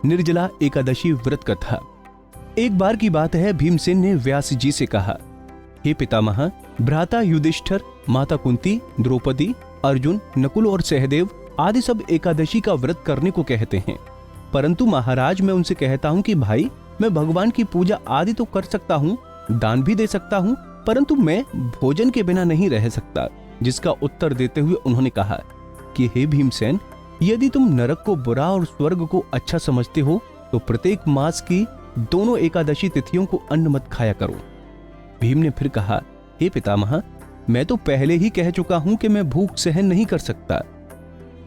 निर्जला एकादशी व्रत कथा। एक बार की बात है, भीमसेन ने व्यास जी से कहा, हे पितामह, भ्राता युधिष्ठिर, माता कुंती, द्रौपदी, अर्जुन, नकुल और सहदेव आदि सब एकादशी का व्रत करने को कहते हैं, परंतु महाराज मैं उनसे कहता हूँ कि भाई, मैं भगवान की पूजा आदि तो कर सकता हूँ, दान भी दे सकता हूँ, परंतु मैं भोजन के बिना नहीं रह सकता। जिसका उत्तर देते हुए उन्होंने कहा कि हे भीमसेन, यदि तुम नरक को बुरा और स्वर्ग को अच्छा समझते हो तो प्रत्येक मास की दोनों एकादशी तिथियों को अन्न मत खाया करो। भीम ने फिर कहा, हे पितामह, मैं तो पहले ही कह चुका हूं कि मैं भूख सहन नहीं कर सकता।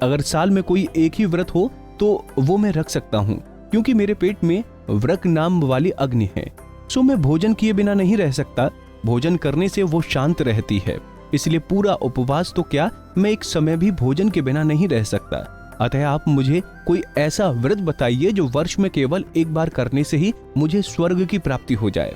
अगर साल में कोई एक ही व्रत हो तो वो मैं रख सकता हूं, क्योंकि मेरे पेट में व्रक नाम वाली अग्नि है, सो मैं भोजन किए बिना नहीं रह सकता। भोजन करने से वो शांत रहती है, इसलिए पूरा उपवास तो क्या, मैं एक समय भी भोजन के बिना नहीं रह सकता। अतः आप मुझे कोई ऐसा व्रत बताइए जो वर्ष में केवल एक बार करने से ही मुझे स्वर्ग की प्राप्ति हो जाए।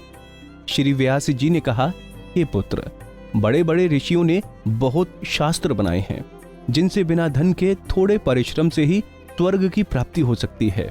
श्री व्यास जी ने कहा, हे पुत्र, बड़े बड़े ऋषियों ने बहुत शास्त्र बनाए हैं, जिनसे बिना धन के थोड़े परिश्रम से ही स्वर्ग की प्राप्ति हो सकती है।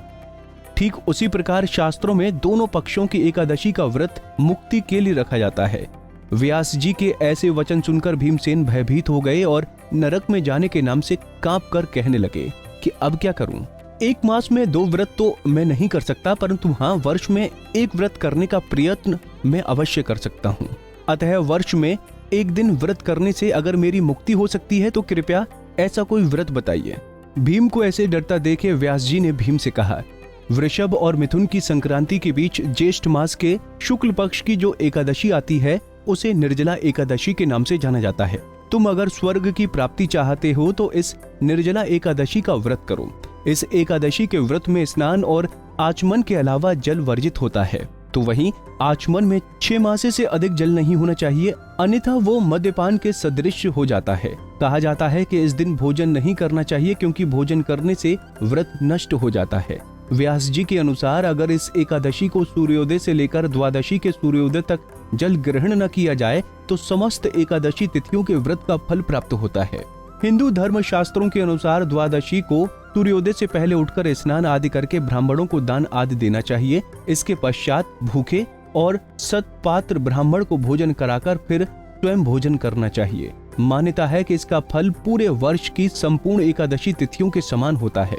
ठीक उसी प्रकार शास्त्रों में दोनों पक्षों की एकादशी का व्रत मुक्ति के लिए रखा जाता है। व्यास जी के ऐसे वचन सुनकर भीमसेन भयभीत हो गए और नरक में जाने के नाम से कांप कर कहने लगे कि अब क्या करूं? एक मास में 2 व्रत तो मैं नहीं कर सकता, परंतु हाँ, वर्ष में एक व्रत करने का प्रयत्न मैं अवश्य कर सकता हूँ। अतः वर्ष में एक दिन व्रत करने से अगर मेरी मुक्ति हो सकती है तो कृपया ऐसा कोई व्रत बताइए। भीम को ऐसे डरता देखे व्यास जी ने भीम से कहा, वृषभ और मिथुन की संक्रांति के बीच ज्येष्ठ मास के शुक्ल पक्ष की जो एकादशी आती है उसे निर्जला एकादशी के नाम से जाना जाता है। तुम अगर स्वर्ग की प्राप्ति चाहते हो तो इस निर्जला एकादशी का व्रत करो। इस एकादशी के व्रत में स्नान और आचमन के अलावा जल वर्जित होता है, तो वहीं आचमन में 6 मासे से अधिक जल नहीं होना चाहिए, अन्यथा वो मद्यपान के सदृश हो जाता है। कहा जाता है कि इस दिन भोजन नहीं करना चाहिए, क्योंकि भोजन करने से व्रत नष्ट हो जाता है। व्यास जी के अनुसार अगर इस एकादशी को सूर्योदय से लेकर द्वादशी के सूर्योदय तक जल ग्रहण न किया जाए तो समस्त एकादशी तिथियों के व्रत का फल प्राप्त होता है। हिंदू धर्म शास्त्रों के अनुसार द्वादशी को सूर्योदय से पहले उठकर स्नान आदि करके ब्राह्मणों को दान आदि देना चाहिए। इसके पश्चात भूखे और सत्पात्र ब्राह्मण को भोजन कराकर फिर स्वयं भोजन करना चाहिए। मान्यता है कि इसका फल पूरे वर्ष की संपूर्ण एकादशी तिथियों के समान होता है।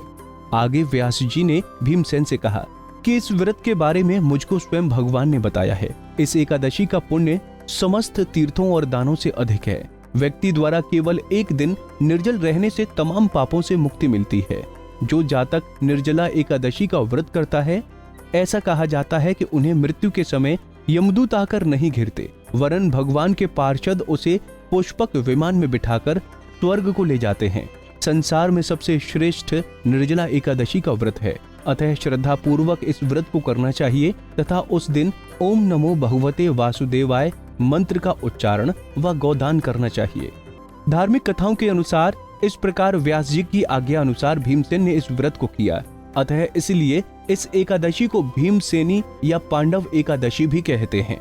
आगे व्यास जी ने भीमसेन से कहा कि इस व्रत के बारे में मुझको स्वयं भगवान ने बताया है। इस एकादशी का पुण्य समस्त तीर्थों और दानों से अधिक है। व्यक्ति द्वारा केवल एक दिन निर्जल रहने से तमाम पापों से मुक्ति मिलती है। जो जातक निर्जला एकादशी का व्रत करता है, ऐसा कहा जाता है कि उन्हें मृत्यु के समय यमदूत आकर नहीं घिरते, वरन भगवान के पार्षद उसे पुष्पक विमान में बिठाकर स्वर्ग को ले जाते हैं। संसार में सबसे श्रेष्ठ निर्जला एकादशी का व्रत है, अतः श्रद्धा पूर्वक इस व्रत को करना चाहिए तथा उस दिन ओम नमो भगवते वासुदेवाय मंत्र का उच्चारण व गोदान करना चाहिए। धार्मिक कथाओं के अनुसार इस प्रकार व्यास जी की आज्ञा अनुसार भीमसेन ने इस व्रत को किया, अतः इसलिए इस एकादशी को भीमसेनी या पांडव एकादशी भी कहते हैं।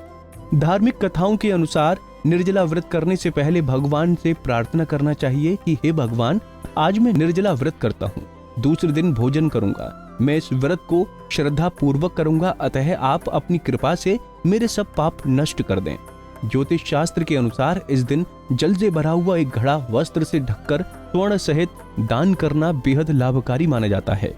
धार्मिक कथाओं के अनुसार निर्जला व्रत करने से पहले भगवान से प्रार्थना करना चाहिए कि हे भगवान, आज मैं निर्जला व्रत करता हूँ, दूसरे दिन भोजन करूंगा, मैं इस व्रत को श्रद्धा पूर्वक करूंगा, अतः आप अपनी कृपा से मेरे सब पाप नष्ट कर दें। ज्योतिष शास्त्र के अनुसार इस दिन जल से भरा हुआ एक घड़ा वस्त्र से ढककर स्वर्ण सहित दान करना बेहद लाभकारी माना जाता है।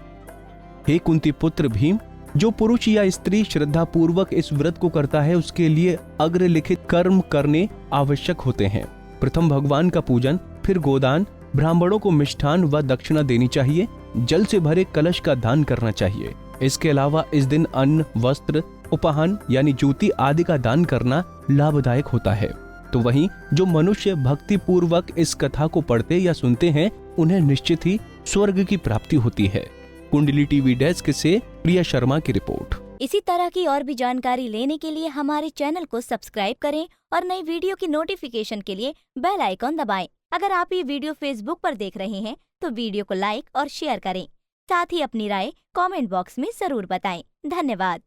हे कुंती पुत्र भीम, जो पुरुष या स्त्री श्रद्धा पूर्वक इस व्रत को करता है उसके लिए अग्रलिखित कर्म करने आवश्यक होते हैं। प्रथम भगवान का पूजन, फिर गोदान, ब्राह्मणों को मिष्ठान व दक्षिणा देनी चाहिए, जल से भरे कलश का दान करना चाहिए। इसके अलावा इस दिन अन्न, वस्त्र, उपहान यानी जूती आदि का दान करना लाभदायक होता है। तो वहीं जो मनुष्य भक्ति पूर्वक इस कथा को पढ़ते या सुनते हैं उन्हें निश्चित ही स्वर्ग की प्राप्ति होती है। कुंडली टीवी डेस्क से प्रिया शर्मा की रिपोर्ट। इसी तरह की और भी जानकारी लेने के लिए हमारे चैनल को सब्सक्राइब करें और नई वीडियो की नोटिफिकेशन के लिए बेल आइकॉन दबाएं। अगर आप ये वीडियो फेसबुक पर देख रहे हैं तो वीडियो को लाइक और शेयर करें। साथ ही अपनी राय कमेंट बॉक्स में जरूर बताएं। धन्यवाद।